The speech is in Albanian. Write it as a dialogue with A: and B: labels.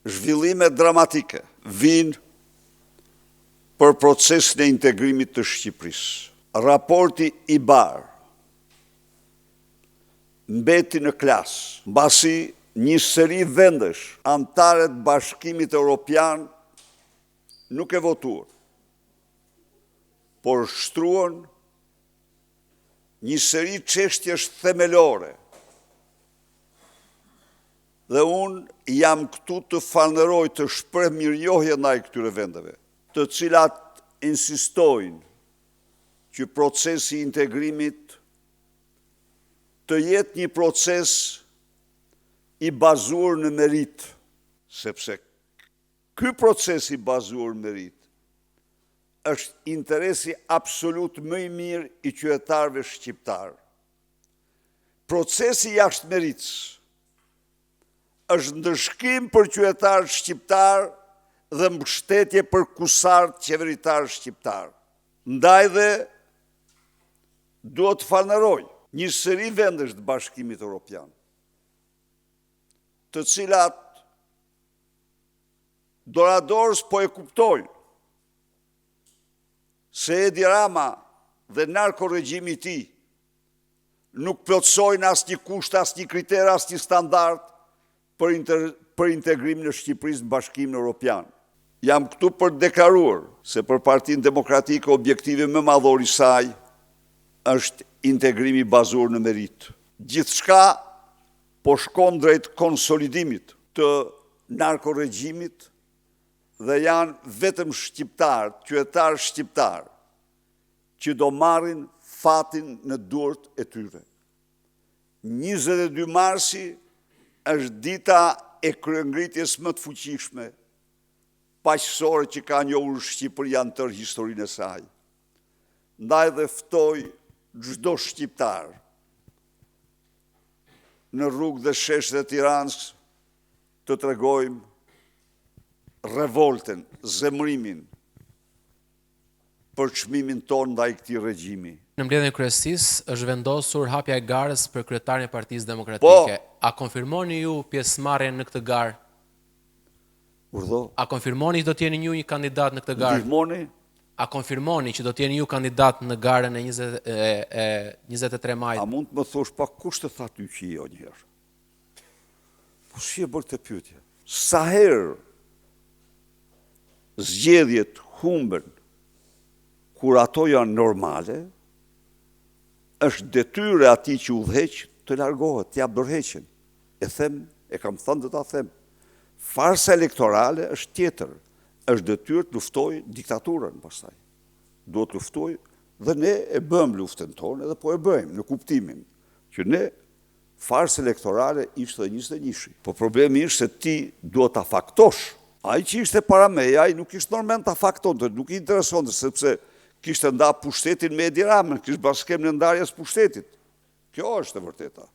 A: zhvillime dramatike vinë për procesin e integrimit të Shqipërisë. Raporti i barë mbeti në klasë, mbasi një seri vendesh anëtare të Bashkimit Evropian nuk e votuar, por shtruan një seri çështjesh themelore. Dhe unë jam këtu të falënderoj, të shpreh mirënjohje ndaj këtyre vendeve, të cilat insistojnë që procesi i integrimit të jetë një proces i bazuar në merit, sepse ky proces i bazuar në merit është interesi absolut më i mirë i qytetarëve shqiptar. Procesi jashtë meritës është ndëshkim për qytetarët shqiptar dhe mbështetje për kusart qeveritar shqiptar. Ndaj dhe duhet të falënderoj një seri vendesh të Bashkimit Evropian, të cilat doradorës po e kuptojnë se Edi Rama dhe narkoregjimi i tij nuk plotësojnë asnjë kusht, asnjë kriter, asnjë standard për integrimin e Shqipërisë në Bashkimin Evropian. Jam këtu për të deklaruar se për Partinë Demokratike objektivi më madhor i saj është integrimi bazuar në merit. Gjithçka po shkon drejt konsolidimit të narkoregjimit dhe janë vetëm shqiptar, qytetar shqiptar, që do marrin fatin në duart e tyre. 22 marsi është dita e kryengritjes më të fuqishme paqësore që ka njohur Shqipëria në tërë historinë e saj. Ndaj dhe ftoj çdo shqiptar në rrugë dhe sheshet e Tiranës të tregojmë revolten, zemrimin për çmimin tonë ndaj këtij regjimi.
B: Në mbledhjen e kryesisë është vendosur hapja e garës për kryetarin e Partisë Demokratike. A konfirmoni ju pjesëmarrjen në këtë garë?
A: Urdhë.
B: A konfirmoni që do të jeni ju një kandidat në këtë garë?
A: Ndihmoni?
B: A konfirmoni që do të jeni ju kandidat në garën e 23 majit?
A: A mund të më thosh pa kush të tha ty që jo njëherë? Po si e bërë këtë pyetje? Sa herë zgjedhjet humben kur ato janë normale, është detyrë atij që udhëheq të largohet, t'ia dorëheqen. E them, e kam thënë do ta them. Farsa elektorale është tjetër. Është detyrë të luftoj diktaturën pastaj. Duhet të luftoj dhe ne e bëm luftën tonë edhe po e bëjmë në kuptimin që ne farsa elektorale ishte 21-shi. Po problemi është se ti duhet ta faktosh. Ai që ishte para meje, ai nuk ishte normal ta faktonte, nuk i interesonte sepse kishte nda pushtetin me Edi Ramën, kishte bashkëm në ndarjes pushtetit. Kjo është e vërteta.